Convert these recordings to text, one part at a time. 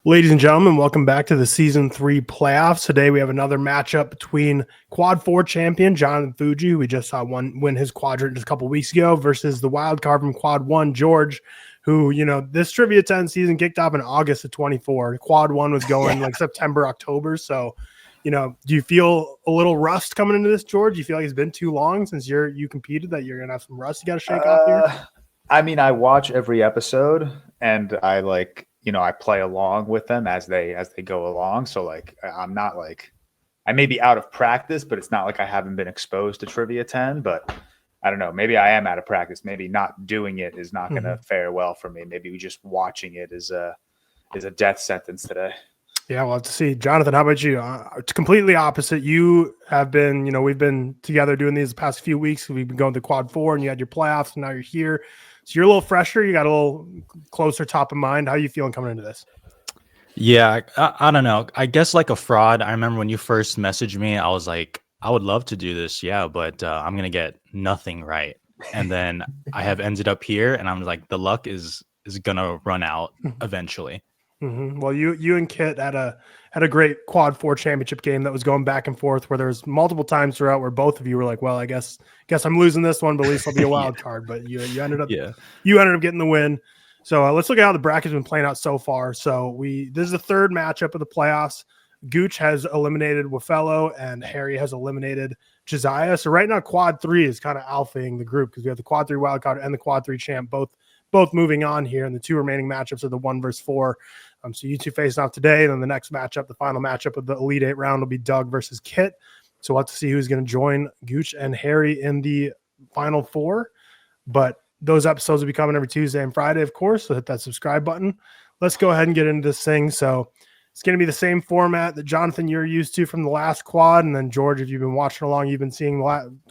Ladies and gentlemen, welcome back to the Season 3 playoffs. Today we have another matchup between Quad 4 champion Jonathan Fujii, who we just saw win his quadrant just a couple weeks ago, versus the wild card from Quad 1, George, who, this Trivia 10 season kicked off in August of 24. Quad 1 was going like September, October. So, do you feel a little rust coming into this, George? Do you feel like it's been too long since you competed that you're going to have some rust you got to shake off here? I mean, I watch every episode and I I play along with them as they go along. So I'm not I may be out of practice, but it's not like I haven't been exposed to Trivia 10. But I don't know. Maybe I am out of practice. Maybe not doing it is not going to fare well for me. Maybe just watching it is a death sentence today. Yeah, we'll have to see. Jonathan, how about you? It's completely opposite. You have been, we've been together doing these the past few weeks. We've been going to Quad 4 and you had your playoffs and now you're here. So you're a little fresher. You got a little closer top of mind. How are you feeling coming into this? Yeah, I don't know. I guess like a fraud. I remember when you first messaged me, I was like, I would love to do this. Yeah, but I'm going to get nothing right. And then I have ended up here and I'm like, the luck is going to run out eventually. Mm-hmm. Well, you and Kit had a great Quad 4 championship game that was going back and forth where there was multiple times throughout where both of you were like, well, I guess I'm losing this one, but at least I'll be a wild card. But you ended up getting the win. So let's look at how the bracket's been playing out so far. So this is the third matchup of the playoffs. Gooch has eliminated Wafello and Harry has eliminated Josiah. So right now Quad 3 is kind of alphaing the group because we have the Quad 3 wild card and the Quad 3 champ both moving on here, and the two remaining matchups are the 1 versus 4. So you two facing off today. Then the next matchup, the final matchup of the Elite 8 round, will be Doug versus Kit. So we'll have to see who's going to join Gooch and Harry in the final 4. But those episodes will be coming every Tuesday and Friday, of course. So hit that subscribe button. Let's go ahead and get into this thing. So it's going to be the same format that Jonathan you're used to from the last quad, and then George, if you've been watching along, you've been seeing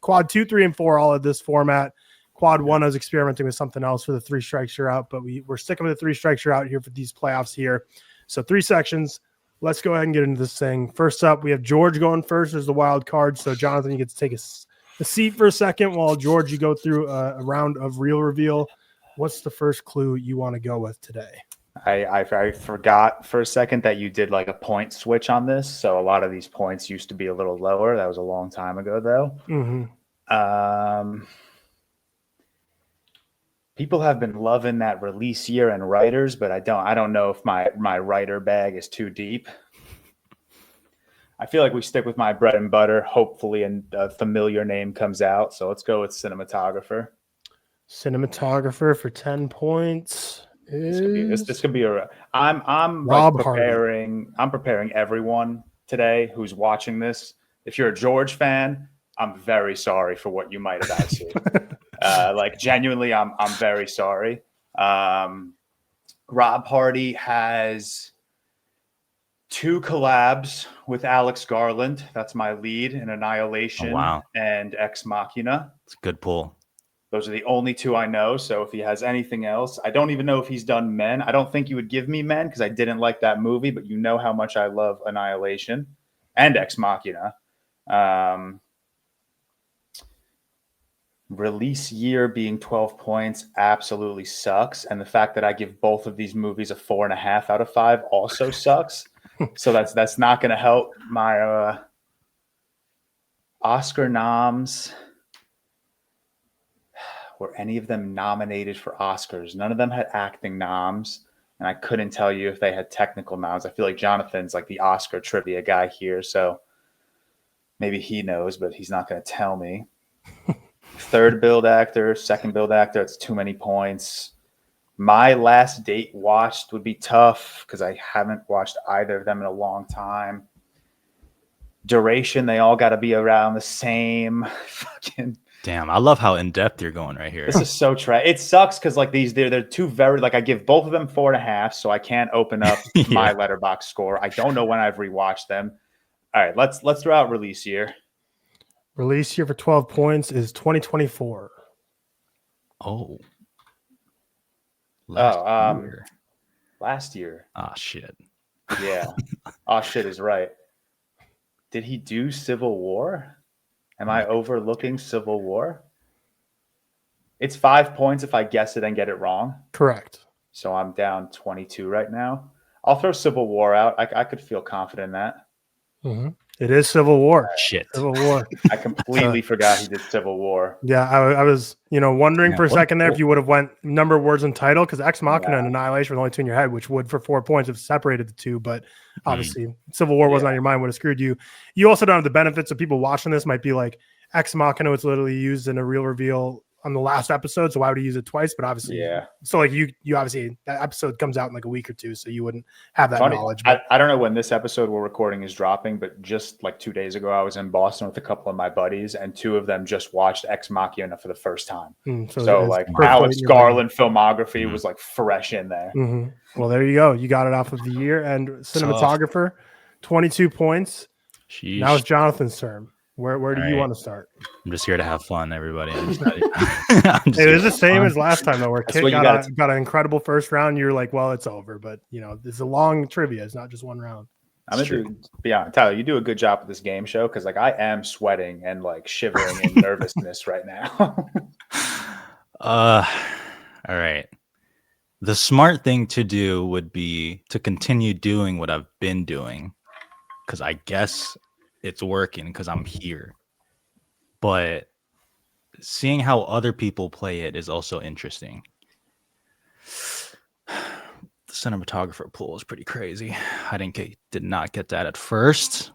Quad 2, 3, and 4 all of this format. Quad 1, I was experimenting with something else for the 3 strikes you're out, but we're sticking with the 3 strikes you're out here for these playoffs here. So 3 sections. Let's go ahead and get into this thing. First up, we have George going first as the wild card. So Jonathan, you get to take a seat for a second while George, you go through a round of real reveal. What's the first clue you want to go with today? I forgot for a second that you did like a point switch on this. So a lot of these points used to be a little lower. That was a long time ago, though. Mm-hmm. People have been loving that release year and writers, but I don't know if my writer bag is too deep. I feel like we stick with my bread and butter. Hopefully, a familiar name comes out. So let's go with cinematographer. Cinematographer for 10 points. This could be I'm Rob preparing. I'm preparing everyone today who's watching this. If you're a George fan, I'm very sorry for what you might have seen. Genuinely, I'm very sorry. Rob Hardy has 2 collabs with Alex Garland. That's my lead in Annihilation and Ex Machina. It's a good pull. Those are the only 2 I know. So if he has anything else, I don't even know if he's done Men. I don't think you would give me Men because I didn't like that movie, but you know how much I love Annihilation and Ex Machina. Release year being 12 points absolutely sucks. And the fact that I give both of these movies a 4.5 out of 5 also sucks. So that's not going to help my Oscar noms. Were any of them nominated for Oscars? None of them had acting noms. And I couldn't tell you if they had technical noms. I feel like Jonathan's like the Oscar trivia guy here. So maybe he knows, but he's not going to tell me. Third build actor, second build actor, it's too many points. My Last Date watched would be tough because I haven't watched either of them in a long time. Duration, they all got to be around the same. Fucking damn, I love how in-depth you're going right here. This is so trash. It sucks because they're 2 very I give both of them 4.5, so I can't open up my Letterboxd score. I don't know when I've rewatched them. All right, let's throw out release year. Release year for 12 points is 2024. Oh. Last year. Oh, shit. Yeah. Oh, shit is right. Did he do Civil War? Am I overlooking Civil War? It's 5 points if I guess it and get it wrong. Correct. So I'm down 22 right now. I'll throw Civil War out. I could feel confident in that. Mm-hmm. It is Civil War. Shit. Civil War. I completely forgot he did Civil War. Yeah, I was, wondering for a what- second there if you would have went number of words and title, because Ex Machina Yeah. and Annihilation were the only two in your head, which would for 4 points have separated the two. But obviously, Civil War wasn't on your mind, would have screwed you. You also don't have the benefits of people watching this might be like Ex Machina was literally used in a real reveal on the last episode, so why would he use it twice? But obviously, Yeah. So like you obviously that episode comes out in like a week or two, so you wouldn't have that Funny. knowledge. But I don't know when this episode we're recording is dropping, but just like 2 days ago, I was in Boston with a couple of my buddies, and two of them just watched Ex Machina for the first time. So it's like percolating Alex in your brain. Garland filmography was like fresh in there. Well, there you go. You got it off of the year and cinematographer, 22 points. Sheesh. Now it's Jonathan's turn. Where do you right. want to start? I'm just here to have fun, everybody. I'm just It was the same as last time though, where That's Kit what you got an incredible first round. You're like, well, it's over, but it's a long trivia. It's not just one round. I'm gonna be honest, Tyler. You do a good job with this game show because like I am sweating and like shivering in nervousness right now. All right. The smart thing to do would be to continue doing what I've been doing, because I guess it's working because I'm here. But seeing how other people play it is also interesting. The cinematographer pool is pretty crazy. I did not get that at first.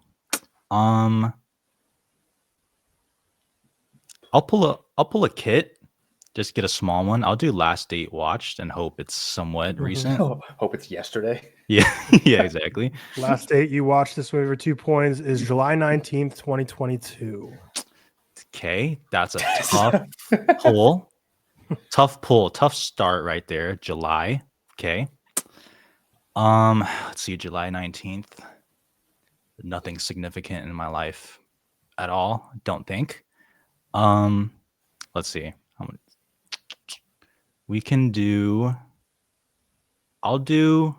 I'll pull a kit. Just get a small one. I'll do last date watched and hope it's somewhat recent. Hope it's yesterday. Yeah, yeah, exactly. Last date you watched this movie for 2 points is July 19th, 2022. Okay, that's a tough pull. Tough pull. Tough start right there. July. Okay. Let's see, July 19th. Nothing significant in my life at all, don't think. Let's see. We can do I'll do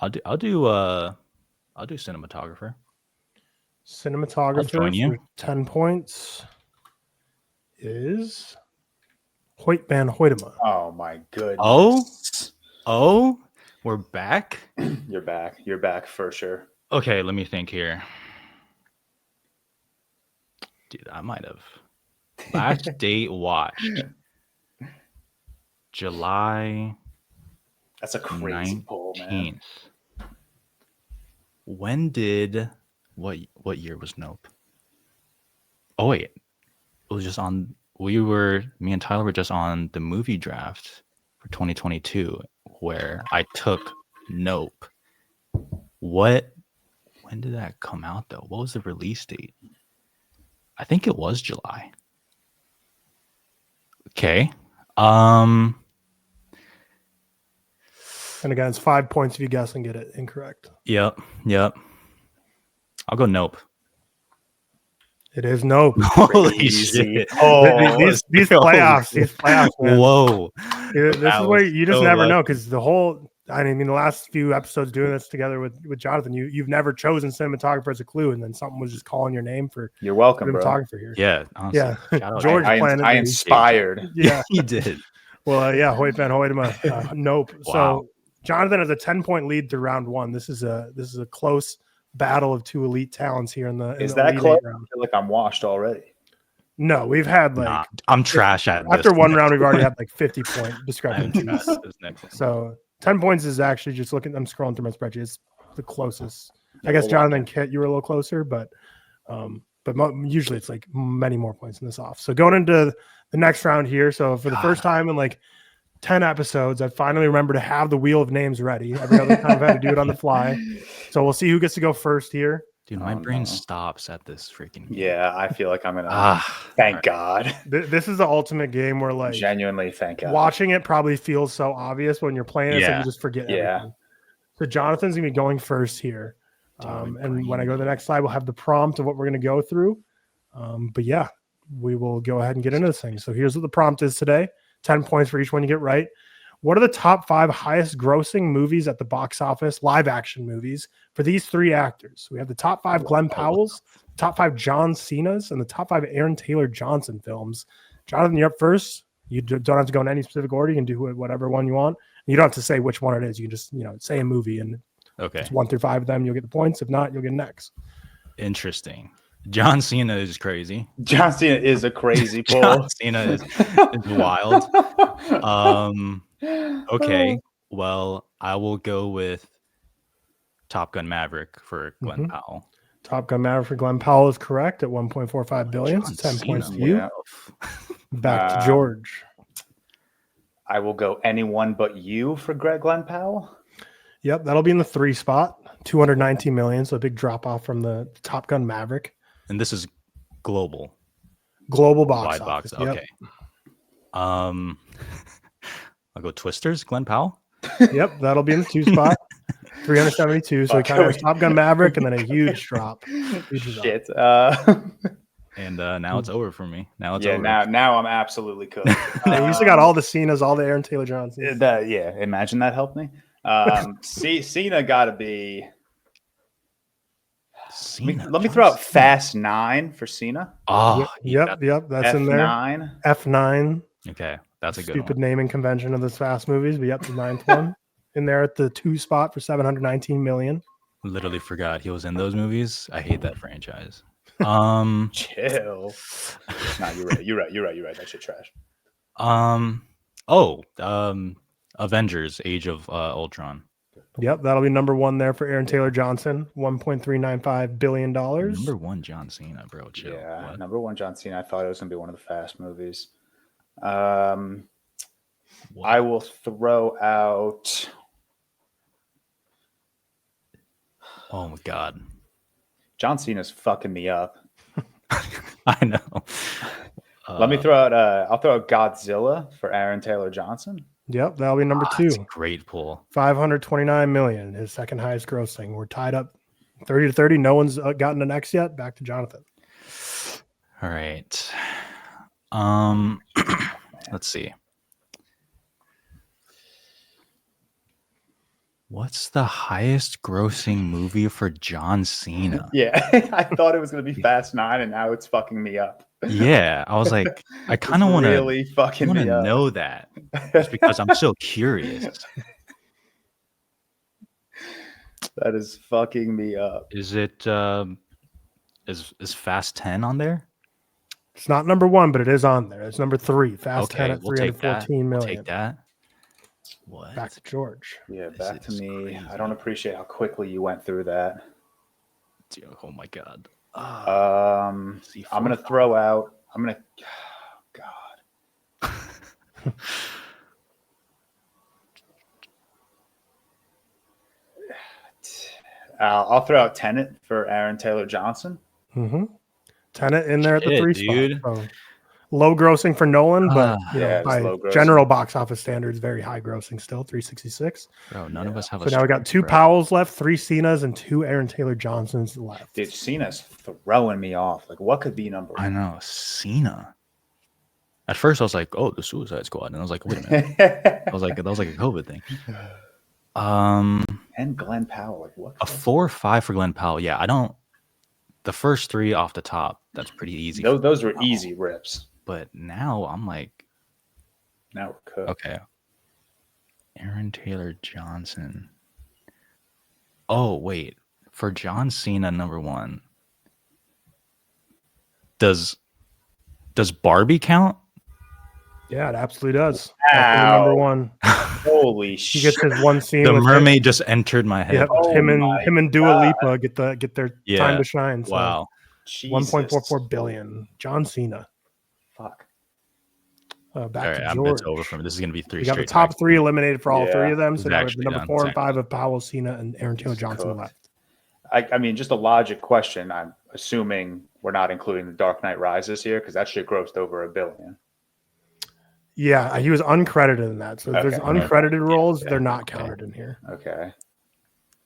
cinematographer. Cinematographer for 10 points is Whitman Whitmore. Oh my goodness. Oh, we're back. You're back. You're back for sure. Okay, let me think here. Dude, I might have last date watched July. That's a crazy pull, man. When did what year was Nope? Oh wait, it was just on. Me and Tyler were just on the movie draft for 2022, where I took Nope. When did that come out though? What was the release date? I think it was July. Okay. And again, it's 5 points if you guess and get it incorrect. Yep. I'll go Nope. It is Nope. Holy shit! Oh, these playoffs. Man. Whoa! This is where you just never know, because the last few episodes doing this together with Jonathan, you've never chosen cinematographer as a clue, and then something was just calling your name for. You're welcome, cinematographer bro. here. Yeah, honestly. Yeah. George planted. I inspired. Yeah, he did. Well, Hoyt van Hoytema. Nope. Wow. So Jonathan has a 10-point lead through round one. This is a close battle of two elite talents here in the. Is the that Elite close? Eight round. I feel like I'm washed already. No, we've had I'm trash at after this. one round. We've already had 50-point discrepancies. Next. So 10 points is actually just looking. I'm scrolling through my spreadsheet. It's the closest. Yeah, I guess we'll Jonathan and Kit, you were a little closer, but usually it's like many more points in this off. So going into the next round here. So for the first time in 10 episodes, I finally remember to have the wheel of names ready. Every other time I've had to do it on the fly. So we'll see who gets to go first here. Dude, my brain stops at this freaking game. Yeah, I feel like I'm gonna. Thank God. This is the ultimate game where genuinely, thank God. Watching it probably feels so obvious when you're playing it, so you just forget everything. So Jonathan's gonna be going first here, and when I go to the next slide, we'll have the prompt of what we're gonna go through. But yeah, we will go ahead and get into this thing. So here's what the prompt is today: 10 points for each one you get right. What are the top 5 highest grossing movies at the box office, live action movies, for these 3 actors? We have the top 5 Glenn Powell's, top 5 John Cena's, and the top 5 Aaron Taylor Johnson films. Jonathan, you're up first. You don't have to go in any specific order. You can do whatever one you want. You don't have to say which one it is. You can just say a movie, and Okay. it's 1 through 5 of them. You'll get the points. If not, you'll get an X. Interesting. John Cena is crazy. John Cena is a crazy pull. John Cena is wild. Okay. Well, I will go with Top Gun Maverick for Glenn Powell. Top Gun Maverick for Glenn Powell is correct at 1.45 billion. John 10 points to Cena, you. Yeah. Back to George. I will go Anyone But You for Glenn Powell. Yep, that'll be in the 3 spot. 219 million, so a big drop off from the Top Gun Maverick. And this is global. Global box Wide office. box. Okay. Yep. I'll go Twisters, Glenn Powell. Yep, that'll be in the 2 spot. 372. So he kind of has Top Gun Maverick and then a huge drop. Shit. And now it's over for me. Now it's over. Now I'm absolutely cooked. You still got all the Cenas, all the Aaron Taylor Johnsons. Imagine that helped me. Cena got to be. Let me throw out Fast 9 for Cena. Oh, yep. That's in there. F9. Okay, that's a good Stupid one. naming convention of the fast movies, but yep, the 9th one in there at the 2 spot for 719 million. Literally forgot he was in those movies. I hate that franchise. Chill. Nah, you're right. That shit trash. Avengers: Age of Ultron. Yep, that'll be number 1 there for Aaron Taylor Johnson, $1.395 billion. Number 1, John Cena, bro. Chill. Yeah, what? Number 1, John Cena. I thought it was gonna be one of the fast movies. I will throw out. Oh my god, John Cena's fucking me up. I know. Let me throw out. I'll throw out Godzilla for Aaron Taylor Johnson. Yep, that'll be number 2. That's a great pull. 529 million, his second highest grossing. We're tied up 30-30. No one's gotten an X yet. Back to Jonathan. All right. Let's see. What's the highest grossing movie for John Cena? Yeah, I thought it was going to be Fast 9, and now it's fucking me up. Yeah, I was like, I kind of want to really fucking know that, just because I'm so curious. That is fucking me up. Is it is Fast 10 on there? It's not number 1, but it is on there. It's number 3. Fast 10 at we'll take 314 million. We'll take that. What? Back to George. Yeah, This back to is me. crazy. I don't appreciate how quickly you went through that. Oh my god. I'm gonna throw out. Oh, God. I'll throw out Tenet for Aaron Taylor Johnson. Mm-hmm. Tenet in there at the Shit, 3 dude. spot. So low grossing for Nolan, but by low grossing. general box office standards, very high grossing still, 366. Bro, none of us have So now we got 2 Powells left, 3 Cenas, and 2 Aaron Taylor Johnsons left. Dude, Cena's throwing me off. Like, what could be number 1? I know, Cena. At first, I was like, "Oh, the Suicide Squad," and I was like, "Wait a minute." That was like a COVID thing. And Glenn Powell. Like, what? A 4 or 5 for Glenn Powell. Yeah, I don't. The first 3 off the top, that's pretty easy. Those were easy rips. But now I'm like, Now we're cooked. okay. Aaron Taylor Johnson. Oh wait, for John Cena, number 1. Does Barbie count? Yeah, it absolutely does. Wow. Definitely number 1. Holy He shit! gets his one scene. The with mermaid just entered my head. Yep, Oh him my and Dua Lipa get their Yeah. time to shine. So Wow. 1.44 billion. John Cena. Fuck. Back All to right, George. it's over for me. This is gonna be 3 We got the straight. top 3 eliminated for all Yeah. 3 of them. So It's now we have actually the number done. 4 and It's 5 of Powell, Cena, and Aaron Taylor Johnson cooked. left. I mean, just a logic question. I'm assuming we're not including the Dark Knight Rises here because that shit grossed over $1 billion. Yeah, he was uncredited in that. So if there's Okay. uncredited roles, Yeah. they're not counted in here. Okay.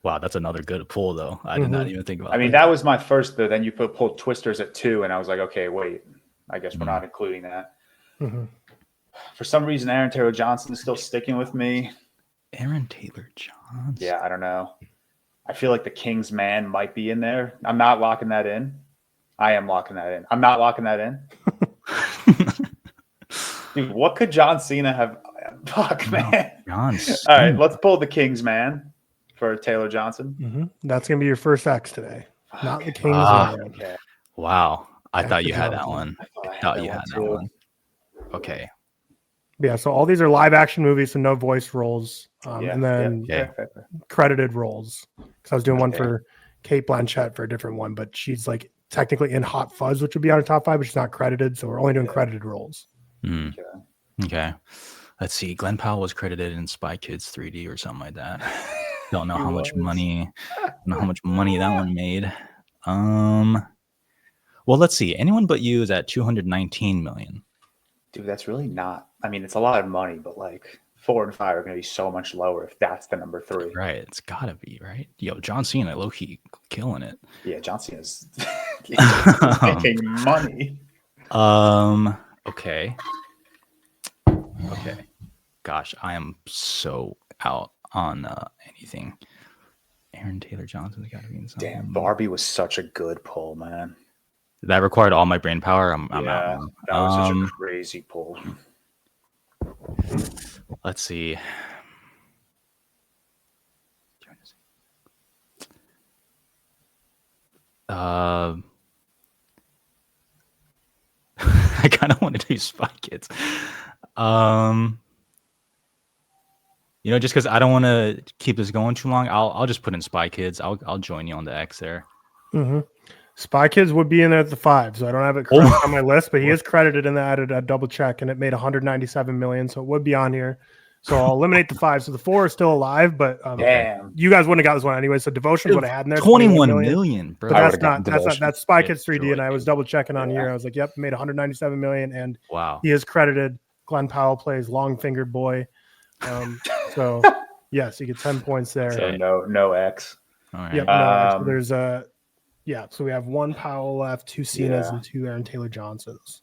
Wow, that's another good pull though. I did not even think about. I mean, that was my first. Then you pulled Twisters at 2, and I was like, okay, wait. I guess we're not including that. Mhm. For some reason, Aaron Taylor Johnson is still sticking with me. Aaron Taylor Johnson. Yeah, I don't know. I feel like the King's Man might be in there. I'm not locking that in. I am locking that in. I'm not locking that in. Dude, what could John Cena have? Fuck, man. John All right, Cena. let's pull the King's Man for Taylor Johnson. That's gonna be your first X today, not the King's Ah. Man. Okay. Wow. I thought you had that Johnson. one. I Thought you had that too. one. Okay. Yeah, so all these are live action movies, so no voice roles, and then Okay. Fair. credited roles. Because I was doing one Okay. for Kate Blanchett for a different one, but she's like technically in Hot Fuzz, which would be on a top 5, but she's not credited, so we're only doing credited roles. Hmm. Okay. Let's see. Glenn Powell was credited in Spy Kids 3D or something like that. Don't know how much money. Don't know how much money that one made. Well, let's see. Anyone But You is at 219 million. Dude, that's really not. I mean, it's a lot of money, but like 4 and 5 are going to be so much lower if that's the number 3. Right. It's gotta be, right? Yo, John Cena, low-key killing it. Yeah, John Cena's making money. Okay. Gosh, I am so out on anything. Aaron Taylor Johnson's got to be in something. Damn, Barbie was such a good pull, man. That required all my brain power. I'm out. That was such a crazy pull. Let's see. I kind of want to do Spy Kids. Just because I don't want to keep this going too long, I'll just put in Spy Kids. I'll join you on the X there. Mm-hmm. Spy Kids would be in there at the 5, so I don't have it correct on my list, but he is credited in that at a double check, and it made 197 million, so it would be on here. So I'll eliminate the 5. So the 4 is still alive, but damn, you guys wouldn't have got this one anyway. So Devotions would have had in there 21 million, bro. But that's Spy Kids 3D, and I was Detroit. double checking on here. I was like, yep, made 197 million, and Wow, he is credited. Glenn Powell plays Long Fingered Boy. So yes, you get 10 points there. So no X. all right. Yep. So there's so we have 1 Powell left, 2 Cenas, and 2 Aaron Taylor Johnsons.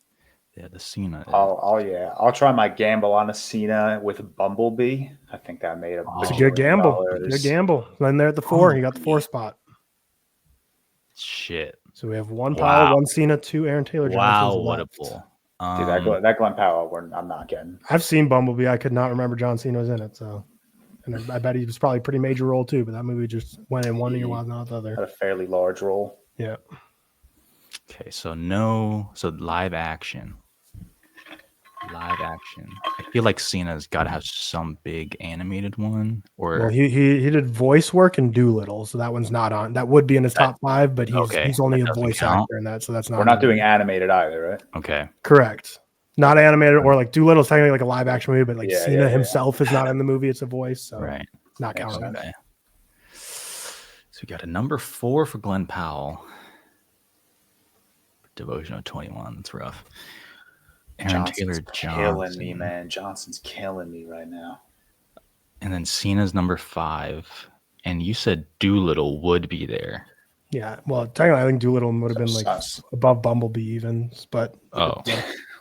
Yeah, the Cena. I'll try my gamble on a Cena with Bumblebee. I think that made It's a good gamble. Good gamble. Then there at the 4, you got the 4 spot. Shit. So we have 1 Powell, 1 Cena, 2 Aaron Taylor Johnsons. Wow, left. what a pull. Dude, that Glenn Powell, I'm not getting. I've seen Bumblebee. I could not remember John Cena was in it. So, and I bet he was probably a pretty major role too. But that movie just went in one ear while not the Had other. a fairly large role. Yeah. Okay, so live action. I feel like Cena's got to have some big animated one, or Well, he did voice work in Doolittle, so that one's not on. That would be in his top 5, but he's only a voice actor in that, so that's not. We're not doing animated either, right? okay. Correct. Not animated, or like Doolittle's technically like a live action movie, but like Yeah, Cena himself is not in the movie; it's a voice, so Right. it's not counted. Okay. So we got a number 4 for Glenn Powell. Devotion of 21. That's rough. Aaron Taylor Johnson. Killing me, man. Johnson's killing me right now. And then Cena's number 5. And you said Doolittle would be there. Yeah, well, technically, I think Doolittle would have been like above Bumblebee even, but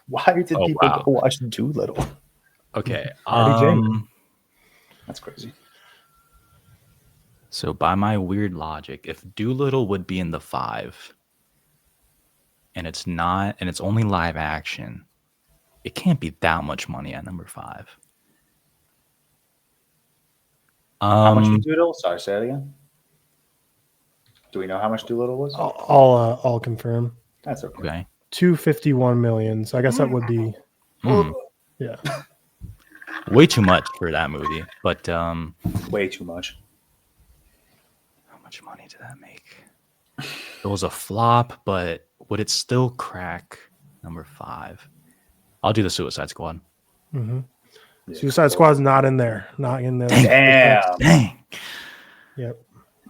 why did people go watch Doolittle? Okay. That's crazy. So by my weird logic, if Doolittle would be in the 5, and it's not, and it's only live action, it can't be that much money at number 5. How much was Doolittle? Sorry, say it again. Do we know how much Doolittle was? I'll confirm. That's okay. 251 million. So I guess that would be yeah. Way too much for that movie, but way too much. How much money did that make? It was a flop, but would it still crack number 5? I'll do the Suicide Squad. Mm-hmm. Yeah. Suicide Squad's not in there. Not in there. Dang. Yep.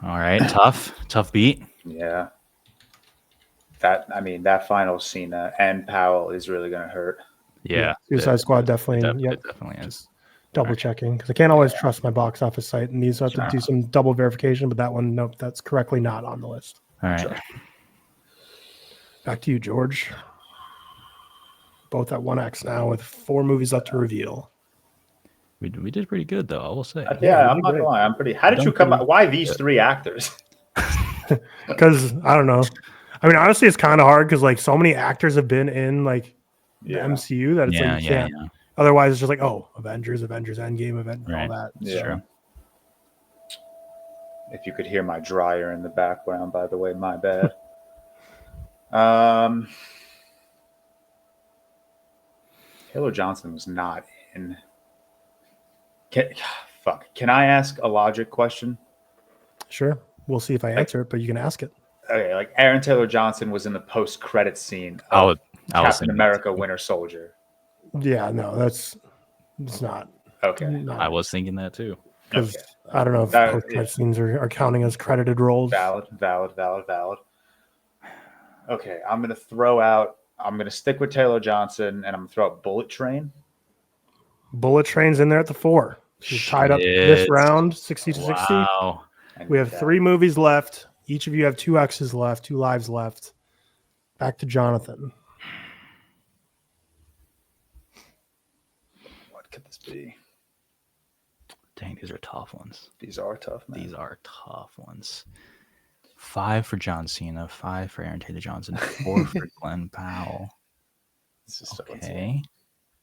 All right. Tough beat. Yeah. That final Cena and Powell is really going to hurt. Yeah. Suicide Squad definitely. It definitely is. Double checking because I can't always trust my box office site and these have to do some double verification. But that one, nope, that's correctly not on the list. All right. Sure. Back to you, George. Both at 1X now with 4 movies left to reveal. We did pretty good though, I will say. Yeah, I'm not gonna lie. How did you come up? Why these 3 actors? Because I don't know. I mean, honestly, it's kind of hard because like so many actors have been in like the MCU that it's Otherwise, it's just like, oh, Avengers Endgame, event, Right. all that. Yeah. True. If you could hear my dryer in the background, by the way, my bad. Taylor Johnson was not in. Can I ask a logic question? Sure. We'll see if I answer it, but you can ask it. Okay, like Aaron Taylor Johnson was in the post-credit scene I of was Captain thinking America: that too. Winter Soldier. Yeah, no, it's not. Okay, I was thinking that too. Because okay. I don't know if That- post-credit scenes are counting as credited roles. Valid. Okay, I'm gonna stick with Taylor Johnson, and I'm gonna throw out Bullet Train. Bullet Train's in there at the 4. She's tied up this Shit. round, 60 to 60. Wow. We have 3 movies left. Each of you have 2 X's left, 2 lives left. Back to Jonathan. What could this be? Dang, these are tough ones. These are tough, man. These are tough ones. 5 for John Cena, 5 for Aaron Taylor Johnson, 4 for Glenn Powell. This is so Okay. insane.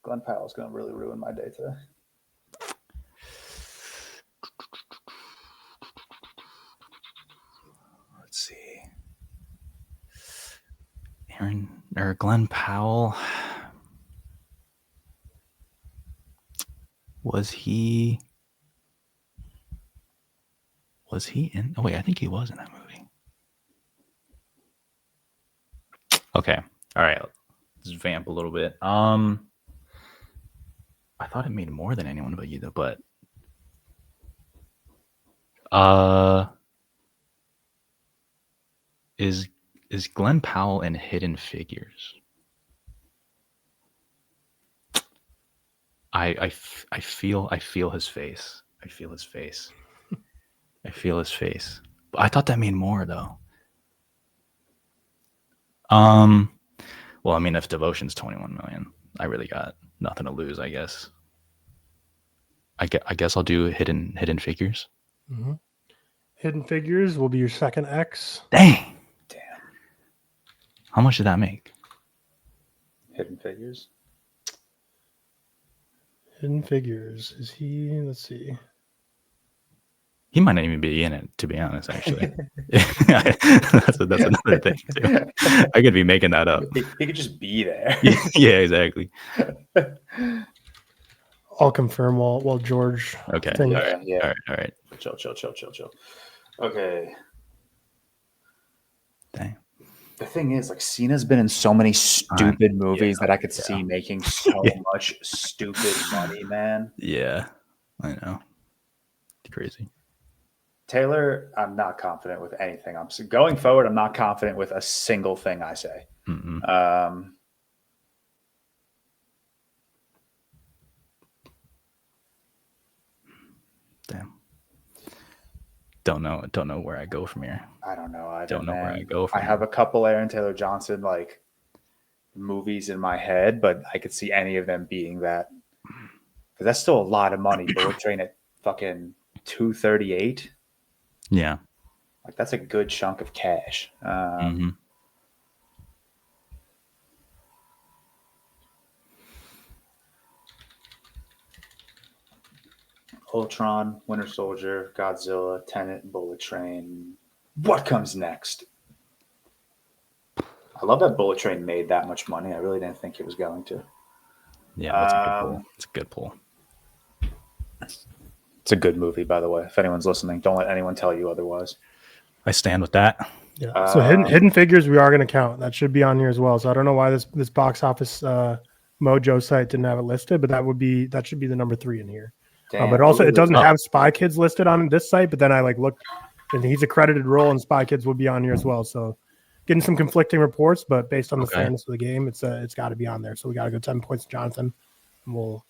Glenn Powell's gonna really ruin my day today. Let's see. Glenn Powell. Was he in? Oh wait, I think he was in that movie. Okay. All right. Let's vamp a little bit. I thought it made more than anyone but you though, but is Glenn Powell in Hidden Figures? I feel his face. I feel his face. But I thought that made more though. Well, I mean, if Devotion's 21 million, I really got nothing to lose, I guess. I guess I'll do Hidden Figures. Mm-hmm. Hidden Figures will be your second X. Damn. How much did that make? Hidden Figures. Hidden Figures. Is he? Let's see. He might not even be in it, to be honest, actually. that's another thing, too. I could be making that up. He could just be there. Yeah, exactly. I'll confirm while George. Okay. thinks. Yeah. All right. Chill. Okay. Dang. The thing is, like, Cena's been in so many stupid movies that I could see making so much stupid money, man. Yeah, I know. It's crazy. Taylor, I'm not confident with anything. Going forward, I'm not confident with a single thing I say. Mm-mm. Damn. Don't know where I go from here. I don't know. I Don't know where I go from I have a couple Aaron Taylor Johnson like movies in my head, but I could see any of them being that. Because that's still a lot of money. Bullet Train at fucking 238. Yeah. Like that's a good chunk of cash. Ultron, Winter Soldier, Godzilla, Tenet, Bullet Train. What comes next? I love that Bullet Train made that much money. I really didn't think it was going to. Yeah, that's a good pull. It's a good pull. It's a good movie, by the way. If anyone's listening, don't let anyone tell you otherwise. I stand with that. Yeah. So hidden Figures we are going to count. That should be on here as well. So I don't know why this box office Mojo site didn't have it listed, but that should be the number 3 in here. But also it doesn't have Spy Kids listed on this site. But then I looked, and he's a credited role, and Spy Kids will be on here as well. So getting some conflicting reports, but based on the fairness of the game, it's got to be on there. So we got to go 10 points to Jonathan, and we'll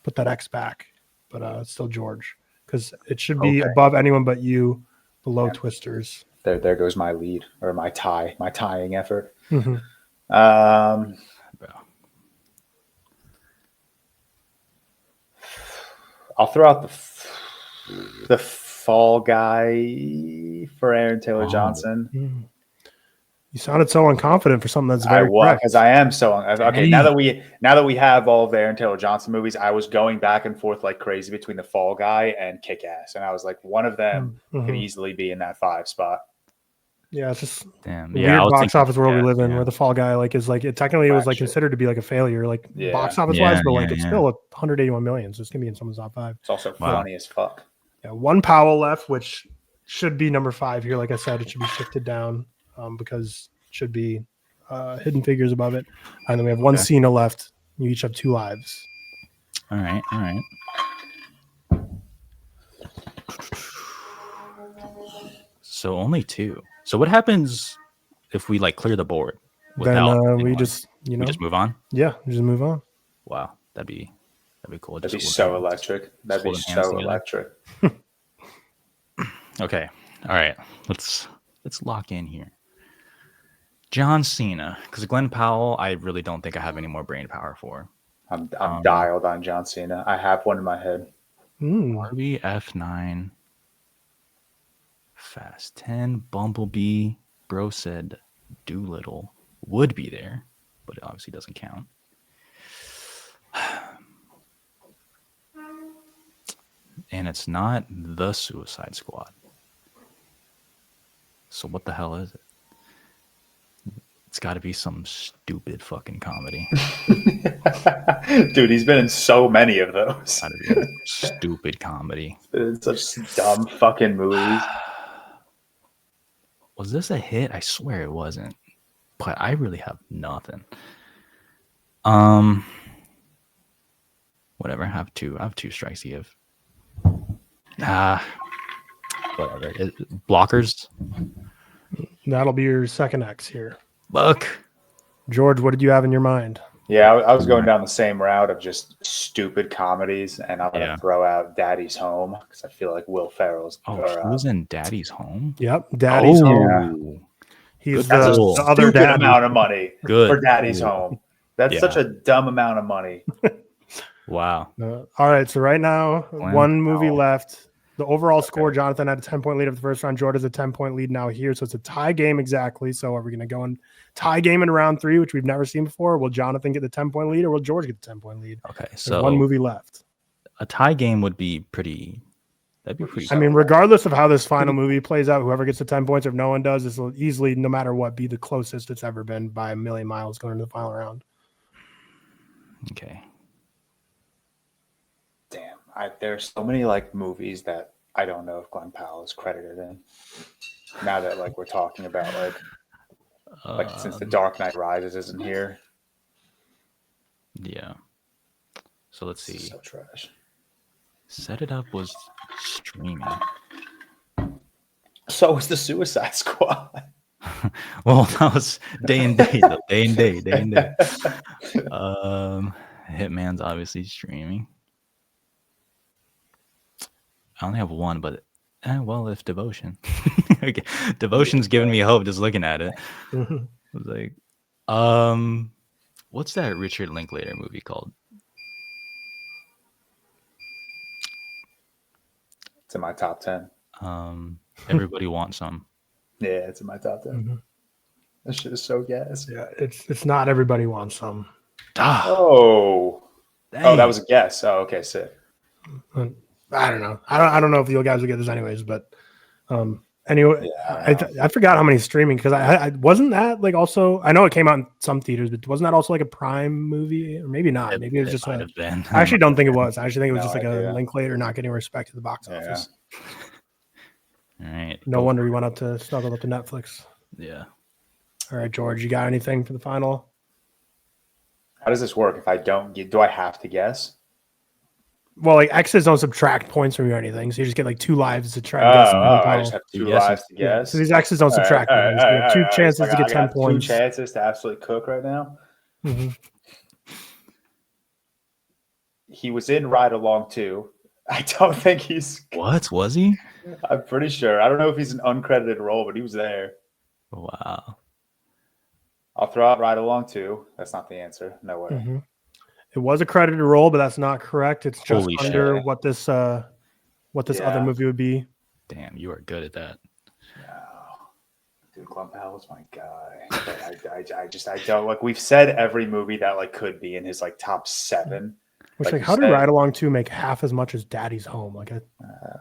put that X back. But it's still George because it should be above anyone but you, below Twisters. There goes my lead or my tying effort. Mm-hmm. I'll throw out the fall guy for Aaron Taylor Johnson. You sounded so unconfident for something that's very correct. Because I am so okay. Now that we have all of Aaron Taylor Johnson movies, I was going back and forth like crazy between The Fall Guy and Kick Ass, and I was like, one of them could easily be in that 5 spot. Yeah, it's just Damn. the Yeah, weird box office world we live in, where The Fall Guy is it technically was considered to be like a failure, box office wise, but it's still 181 million, so it's gonna be in someone's top 5. It's also funny as fuck. Yeah, one Powell left, which should be number 5 here. Like I said, it should be shifted down because it should be Hidden Figures above it, and then we have one Cena left. You each have 2 lives. All right. So only 2. So what happens if we clear the board? Then we just we just move on. Yeah, we just move on. Wow, that'd be cool. That'd be so electric. That'd be so electric. Okay, all right. Let's lock in here. John Cena, because Glenn Powell, I really don't think I have any more brain power for. I'm dialed on John Cena. I have one in my head. Barbie, F9. Fast 10, Bumblebee, Bro said Doolittle would be there, but it obviously doesn't count. And it's not The Suicide Squad. So what the hell is it? It's got to be some stupid fucking comedy. Dude, he's been in so many of those. Gotta be a stupid comedy. It's such dumb fucking movies. Was this a hit? I swear it wasn't. But I really have nothing. Whatever. I have two strikes to give. Whatever. Blockers. That'll be your second X here. Look. George, what did you have in your mind? Yeah, I was going down the same route of just stupid comedies, and I'm going to throw out Daddy's Home because I feel like Will Ferrell's. Who's in Daddy's Home? Yep, Daddy's Home. He's the other stupid amount of money for Daddy's Home. That's such a dumb amount of money. Wow. All right, so right now, one movie left. The overall score, Jonathan had a 10-point lead of the first round. Jordan has a 10-point lead now here. So it's a tie game exactly. So are we going to go in tie game in round 3, which we've never seen before? Will Jonathan get the 10-point lead or will George get the 10-point lead? Okay, so there's one movie left. A tie game would be pretty. That'd be pretty. I mean, regardless of how this final movie plays out, whoever gets the 10 points, or if no one does, this will easily, no matter what, be the closest it's ever been by a million miles going into the final round. Okay. Damn, there's so many movies that I don't know if Glenn Powell is credited in. Now that we're talking about since The Dark Knight Rises isn't here. Yeah. So let's see. So trash. Set It Up was streaming. So was The Suicide Squad. Well, that was day and day. Though. Day and day. Hitman's obviously streaming. I only have one, but if Devotion. Okay. Devotion's giving me hope just looking at it. I was like, what's that Richard Linklater movie called? It's in my top 10. Everybody Wants Some. Yeah, it's in my top 10. Mm-hmm. That shit is so gas. Yeah, it's not Everybody Wants Some. Oh, that was a guess. Oh, okay, sick. I don't know. I don't know if you guys will get this anyways, but anyway, I forgot how many streaming because I wasn't that also. I know it came out in some theaters, but wasn't that also a Prime movie or maybe not? Maybe it was just I actually don't think it was. I actually think it was just a Linklater not getting respect to the box office. All right. No wonder we went up to snuggle up to Netflix. Yeah. All right, George, you got anything for the final? How does this work? If I don't get, do I have to guess? Well, X's don't subtract points from you or anything, so you just get 2 lives to try. I just have 2 lives to guess. So these X's don't subtract. You have 2 chances to get 10 points. 2 chances to absolutely cook right now. Mm-hmm. He was in Ride Along 2. I don't think he's. What was he? I'm pretty sure. I don't know if he's an uncredited role, but he was there. Wow. I'll throw out Ride Along 2. That's not the answer. No way. Mm-hmm. It was a credited role, but that's not correct. It's just under what this other movie would be. Damn, you are good at that. No. Dude, Glenn Powell's my guy. But I don't like. We've said every movie that like could be in his like top 7. Which, like how did said. Ride Along 2 make half as much as Daddy's Home? Like, I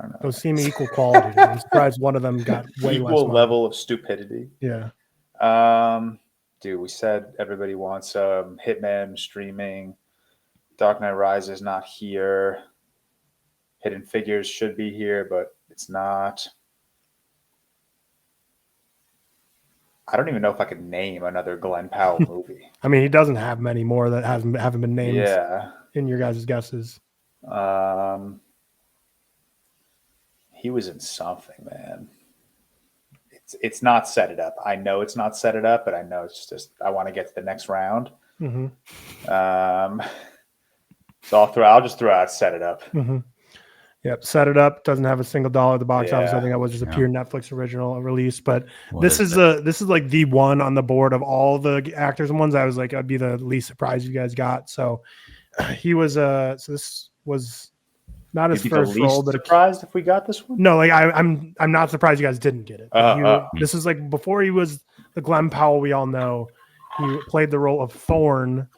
don't know. those seem equal quality. I'm surprised one of them got way less Equal money. level of stupidity. Yeah. Dude, we said everybody wants Hitman streaming. Dark Knight Rises not here. Hidden Figures should be here, but it's not. I don't even know if I could name another Glenn Powell movie. I mean, he doesn't have many more that haven't been named Yeah. in your guys' guesses. He was in something, man. It's not Set It Up. I know it's not Set It Up, but I know it's just I want to get to the next round. Mm-hmm. So I'll just throw out Set It Up. Mm-hmm. Yep, Set It Up doesn't have a single dollar at the box office. I Yeah. think that was just a pure Netflix original release. But What this is is like the one on the board of all the actors and ones. I was like, I'd be the least surprised you guys got. So he was so this was not his You'd be first the least role, but surprised if we got this one. no, like I'm not surprised you guys didn't get it. This is like before he was the Glenn Powell we all know. He played the role of Thorn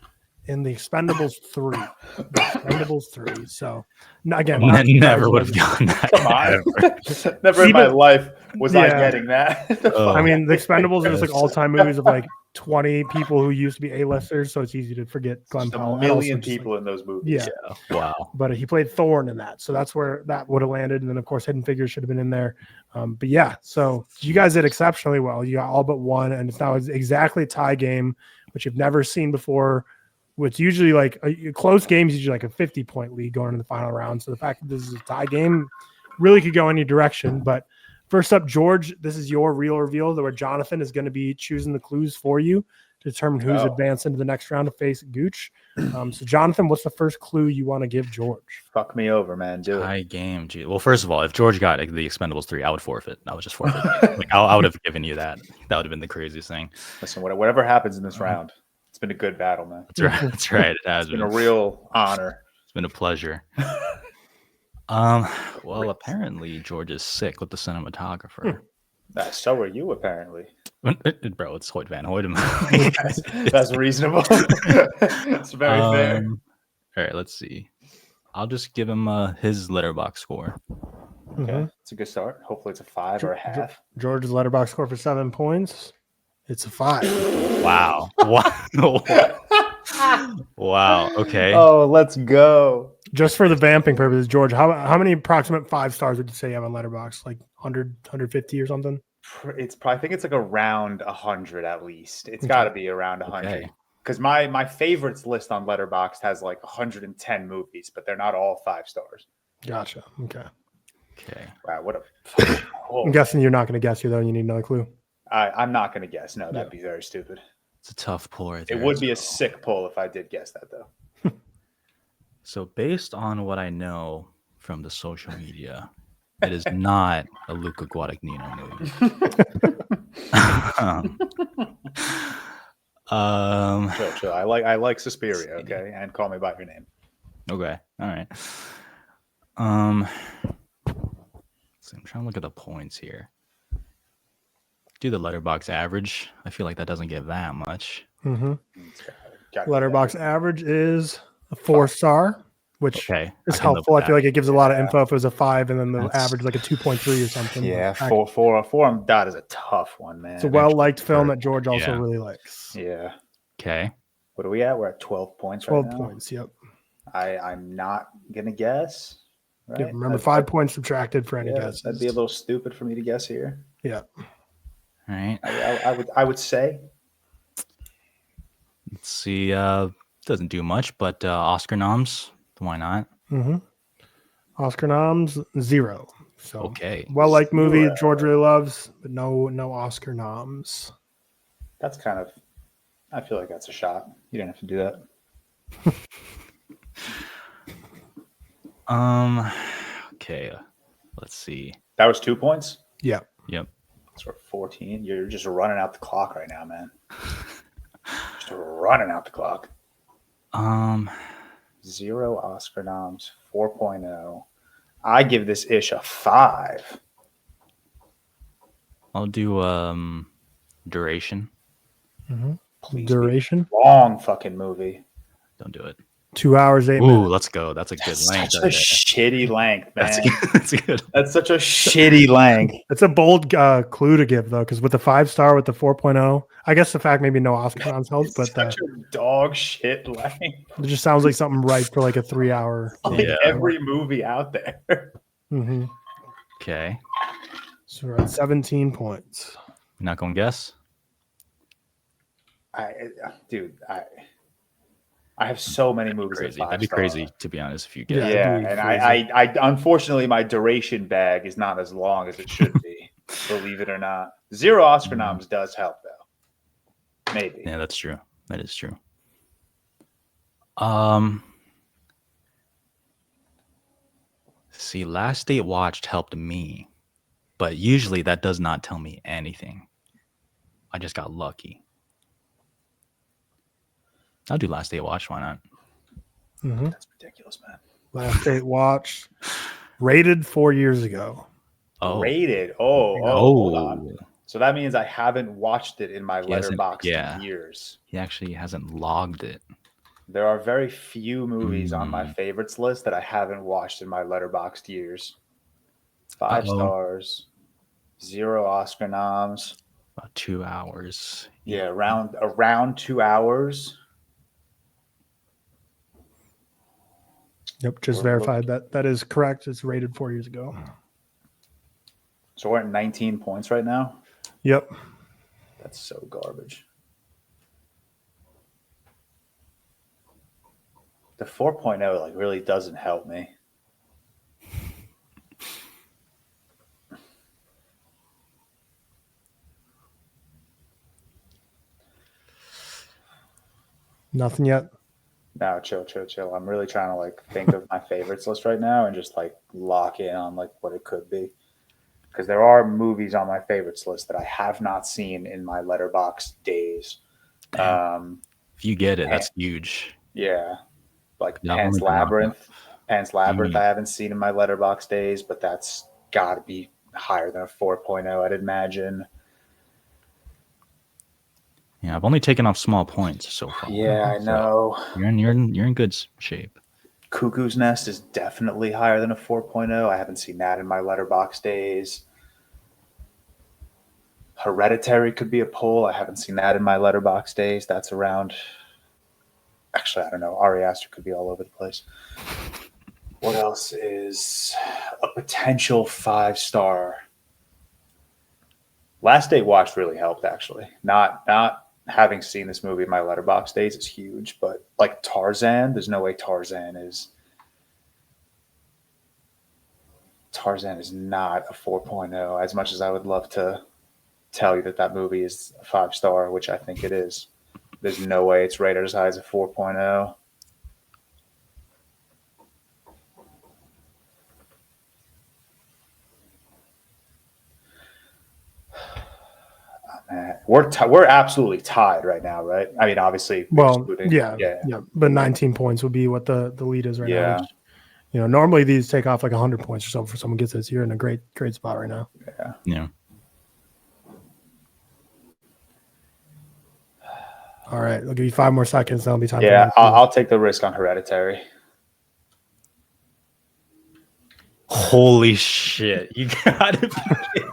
in the Expendables 3. Expendables 3. So again, not never would have gotten that. Come on. Never in my life was I getting that. I mean, the Expendables are just like all-time movies of like 20 people who used to be A-listers, so it's easy to forget Glenn Powell. A million people in those movies. Yeah. Wow. But he played Thorn in that, so that's where that would have landed. And then, of course, Hidden Figures should have been in there. But yeah, so you guys did exceptionally well. You got all but one, and it's now exactly a tie game, which you've never seen before. Which usually like a close games, usually like a 50-point lead going into the final round. So the fact that this is a tie game really could go any direction. But first up, George, this is your real reveal where Jonathan is going to be choosing the clues for you to determine who's advanced into the next round to face Gooch. So Jonathan, what's the first clue you want to give George? Fuck me over, man. Do it. Tie game. Gee. Well, first of all, if George got the Expendables 3, I would forfeit. I would just forfeit. Like, I would have given you that. That would have been the craziest thing. Listen, whatever happens in this round, it's been a good battle, man. That's right. That's right. It has It's been a real honor. It's been a pleasure. Well, apparently George is sick with the cinematographer. So are you, apparently. Bro, it's Hoyt Van Hoyt. That's reasonable. It's very fair. All right, let's see. I'll just give him his Letterboxd score. Okay, it's a good start. Hopefully it's a 5 or a half. George's Letterboxd score for 7 points. It's a 5. Wow. Wow. Okay. Oh, let's go. Just for the vamping purposes, George, how many approximate 5 stars would you say you have on Letterboxd? Like 100, 150 or something? It's probably, I think it's like around 100 at least. It's got to be around 100. Because my favorites list on Letterboxd has like 110 movies, but they're not all 5 stars. Gotcha. Okay. Wow, what a. I'm guessing you're not going to guess here, though. You need another clue. I'm not going to guess. No, that'd be very stupid. It's a tough pull right there. It would be a sick pull if I did guess that, though. So based on what I know from the social media, it is not a Luca Guadagnino movie. Chill. I like Suspiria, okay? And Call Me by Your Name. Okay. All right. So I'm trying to look at the points here. Do the Letterboxd average. I feel like that doesn't give that much. Letterboxd average is a 4-star, which is helpful. I feel like it gives a lot of info if it was a 5, and then the average is like a 2.3 or something. Yeah, 4 on dot is a tough one, man. It's a well-liked film that George also really likes. Yeah. Okay. What are we at? We're at 12 points 12 right now. 12 points, yep. I'm not going to guess. Right? Yeah, remember, 5 points subtracted for any guesses. That'd be a little stupid for me to guess here. Yeah. All right. I would say. Let's see. Doesn't do much, but Oscar noms. Why not? Oscar noms 0. So well-liked movie George really loves, but no Oscar noms. That's kind of. I feel like that's a shot. You don't have to do that. Okay. Let's see. That was 2 points? Yeah. Yep. So 14. You're just running out the clock right now, man. Just running out the clock. 0 Oscar noms, 4.0. I give this ish a 5. I'll do Duration. Please be Duration. a long fucking movie. Don't do it. 2 hours, 8 Ooh, minutes. let's go. That's a good That's length. such right a there. shitty length, man. That's good. That's such a shitty length. It's a bold clue to give though, because with the 5-star, with the 4.0, I guess the fact maybe no Oscar noms helps, It's but such a dog shit length. it just sounds like something right for like a 3-hour. Like Yeah. every movie out there. Mm-hmm. Okay. So we're at 17 points. You're not gonna guess? Dude, I have so many movies. Crazy. That'd be crazy to be honest if you Yeah. guess. Yeah, it'd be and crazy. I unfortunately my duration bag is not as long as it should be. Believe it or not, 0 Oscar noms does help though. Maybe. Yeah, that's true. That is true. See, Last Date Watched helped me, but usually that does not tell me anything. I just got lucky. I'll do Last Date Watched. Why not? Mm-hmm. That's ridiculous, man. Last Date Watched, rated 4 years ago. Oh, Rated. Hold on. So that means I haven't watched it in my He hasn't- Letterboxd yeah. in years. He actually hasn't logged it. There are very few movies on my favorites list that I haven't watched in my Letterboxd years. 5 Uh-oh. stars, 0 Oscar noms. About 2 hours. Yeah, around 2 hours. Yep, just We're verified that is correct. It's rated 4 years ago. So we're at 19 points right now. Yep. That's so garbage. The 4.0 like really doesn't help me. Nothing yet. No, chill. I'm really trying to like think of my favorites list right now and just like lock in on like what it could be. Because there are movies on my favorites list that I have not seen in my Letterboxd days. If you get it, that's huge. Yeah, like Yeah, Pan's I'm gonna Labyrinth. Pan's Labyrinth, Mm. I haven't seen in my Letterboxd days, but that's got to be higher than a 4.0, I'd imagine. Yeah, I've only taken off small points so far. Yeah, I So know. you're in good shape. Cuckoo's Nest is definitely higher than a 4.0. I haven't seen that in my Letterboxd days. Hereditary could be a pull. I haven't seen that in my Letterboxd days. That's around. Actually, I don't know. Ari Aster could be all over the place. What else is a potential 5-star? Last Date Watched really helped, actually. Not having seen this movie in my Letterboxd days is huge, but like Tarzan, there's no way Tarzan is not a 4.0, as much as I would love to tell you that movie is a 5-star, which I think it is. There's no way it's rated as high as a 4.0. We're absolutely tied right now, right? I mean, obviously. Well, yeah. But 19 points would be what the lead is right now. Which, normally these take off like 100 points or something for someone gets this. You're in a great spot right now. Yeah. All right, I'll give you 5 more seconds. That'll be time. Yeah, I'll take the risk on Hereditary. Holy shit! You gotta be kidding.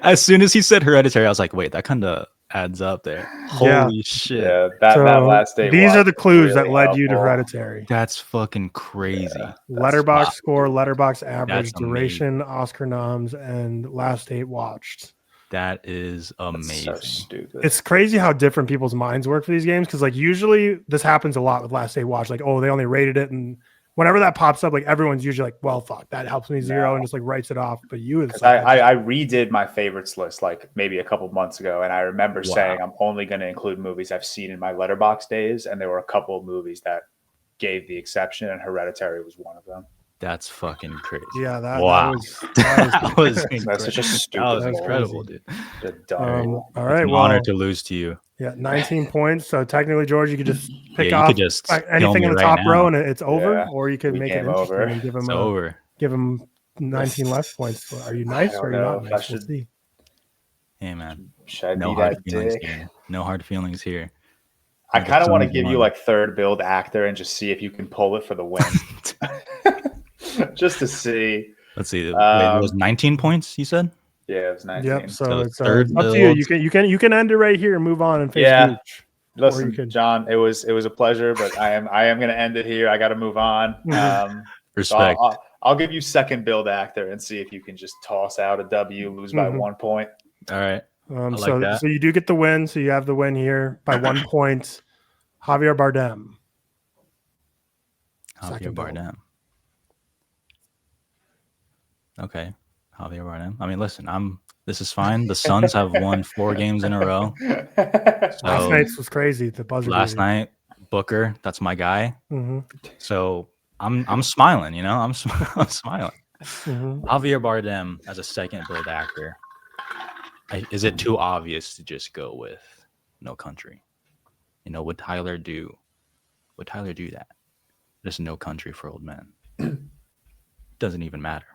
As soon as he said Hereditary, I was like, wait, that kind of adds up there. Holy shit! Yeah, that Last Day. These are the clues really that led you to helpful. Hereditary. That's fucking crazy. Yeah. Letterbox score, Letterbox average, That's duration, Oscar noms, and Last Date Watched. That is amazing. So stupid. It's crazy how different people's minds work for these games, because like usually this happens a lot with Last Date Watch. Like, oh, they only rated it, and whenever that pops up, like everyone's usually like, well, fuck, that helps me 0 and just like writes it off. But you, it's like, I redid my favorites list like maybe a couple months ago, and I remember saying I'm only going to include movies I've seen in my Letterboxd days, and there were a couple of movies that gave the exception, and Hereditary was one of them. That's fucking crazy. yeah, that was That's such a stupid. that was That's incredible, crazy. dude. all It's right, an well, honor to lose to you. yeah, 19 points. So technically, George, you could just pick you off could just kill anything me in the right top now. row and it's over, Yeah, or you could we make it game interesting over. and give It's him over. 19 less points. Are you nice or are you I not don't nice? know We'll if I should- see. Hey, man. Should I No be hard that feelings dick? here. No hard feelings here. I kind of want to Someone's give you won. like third build actor and just see if you can pull it for the win. Just to see. Let's see. Wait, it was 19 points, you said? Yeah, it was 19. Yep. So So it's third up to you. build. You can end it right here and move on and face Yeah. Gooch. Listen, you could- John, it was a pleasure, but I am going to end it here. I got to move on. So Respect. I'll give you second build actor and see if you can just toss out a W, lose by 1 point. All right. like so that. so you do get the win. So you have the win here by 1 point. Javier Bardem. Javier Second build. Bardem. Okay. Javier Bardem. I mean, listen, this is fine. The Suns have won 4 games in a row. Last So night's was crazy. The buzzer. last beater. night, Booker, that's my guy. Mhm. So I'm smiling, you know, I'm smiling. Mhm. Javier Bardem as a second build actor. Is it too obvious to just go with No Country? You know, would Tyler do that? There's No Country for Old Men. Doesn't even matter.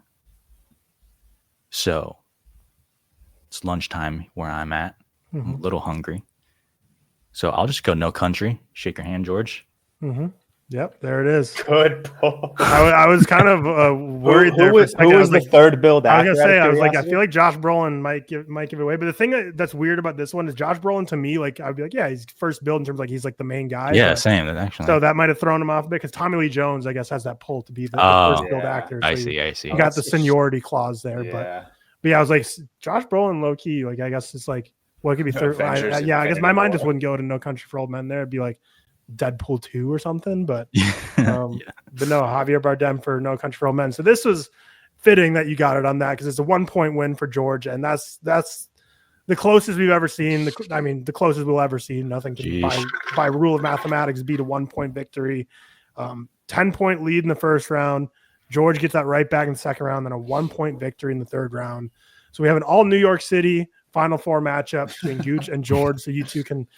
So it's lunchtime where I'm at. I'm a little hungry. So I'll just go No Country. Shake your hand, George. Yep, there it is. Good pull. I was kind of worried there. Who was the third build I actor? was gonna say, out I of was like, I curiosity? feel like Josh Brolin might give it away. But the thing that's weird about this one is Josh Brolin to me, like I'd be like, yeah, he's first build in terms of like he's like the main guy. Yeah, but- same. Actually. So that might have thrown him off a bit because Tommy Lee Jones, I guess, has that pull to be the Oh, first build yeah. actor. I So see. You got the seniority clause there, Yeah. but yeah, I was like, Josh Brolin, low key, like I guess it's like, well, it could be third. Avengers I guess Infinity my mind War. just wouldn't go to No Country for Old Men. There, it'd be like Deadpool 2 or something. But Yeah. but no, Javier Bardem for No Country for Old Men. So this was fitting that you got it on that because it's a 1 point win for George, and that's the closest we've ever seen. The closest we'll ever see. Nothing can by rule of mathematics beat a 1 point victory. 10-point lead in the first round. George gets that right back in the second round, then a 1 point victory in the third round. So we have an all New York City Final Four matchup between Gooch and George. So you two can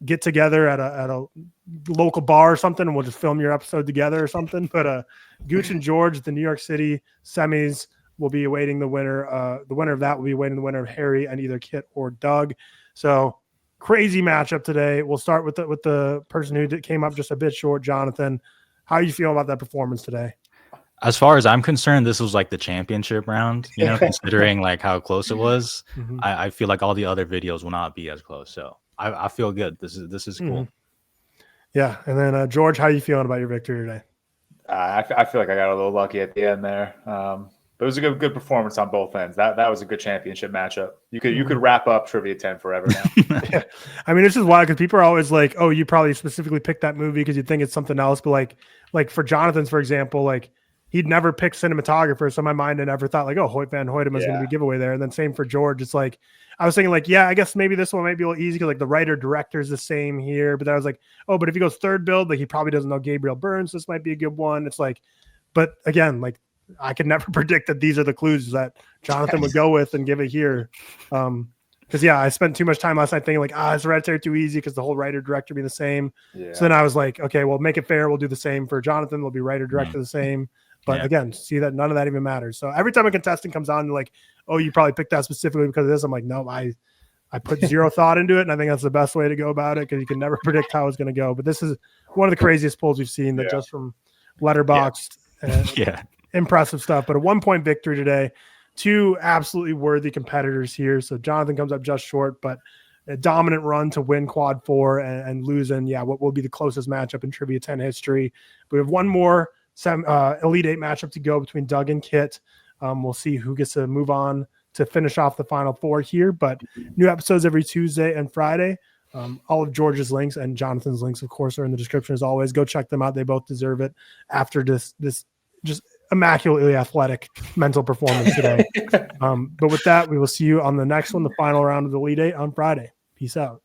get together at a local bar or something, and we'll just film your episode together or something. But Gooch and George, the New York City semis, will be awaiting the winner. The winner of that will be awaiting the winner of Harry and either Kit or Doug. So crazy matchup today. We'll start with the person who came up just a bit short, Jonathan. How are you feeling about that performance today? As far as I'm concerned, this was like the championship round, you know, considering like how close it was. I feel like all the other videos will not be as close. So I feel good. This is cool. Yeah. And then George, how are you feeling about your victory today? I feel like I got a little lucky at the end there. But it was a good performance on both ends. That was a good championship matchup. You could wrap up Trivia 10 forever now. Yeah. I mean, this is why, because people are always like, oh, you probably specifically picked that movie because you think it's something else. But like for Jonathan's, for example, like he'd never picked cinematographer. So in my mind, I never thought like, oh, Hoyt Van Hoytema is going to be a giveaway there. And then same for George. It's like, I was thinking like, yeah, I guess maybe this one might be a little easy because like the writer director is the same here. But then I was like, oh, but if he goes third build, like he probably doesn't know Gabriel Byrne. So this might be a good one. It's like, but again, like I could never predict that these are the clues that Jonathan would go with and give it here. Because yeah, I spent too much time last night thinking like, it's Hereditary too easy because the whole writer director be the same. Yeah. So then I was like, okay, well, make it fair. We'll do the same for Jonathan. We'll be writer director the same. But again, see that none of that even matters. So every time a contestant comes on, like, oh, you probably picked that specifically because of this. I'm like, no, I put zero thought into it, and I think that's the best way to go about it because you can never predict how it's going to go. But this is one of the craziest polls we've seen that just from Letterboxd. Impressive stuff. But a 1 point victory today. Two absolutely worthy competitors here. So Jonathan comes up just short, but a dominant run to win quad 4 and losing. Yeah, what will be the closest matchup in Trivia 10 history. We have one more Elite 8 matchup to go between Doug and Kit. We'll see who gets to move on to finish off the Final Four here. But new episodes every Tuesday and Friday. All of George's links and Jonathan's links, of course, are in the description as always. Go check them out. They both deserve it after this just immaculately athletic mental performance today. But with that, we will see you on the next one, the final round of the Elite 8 on Friday. Peace out.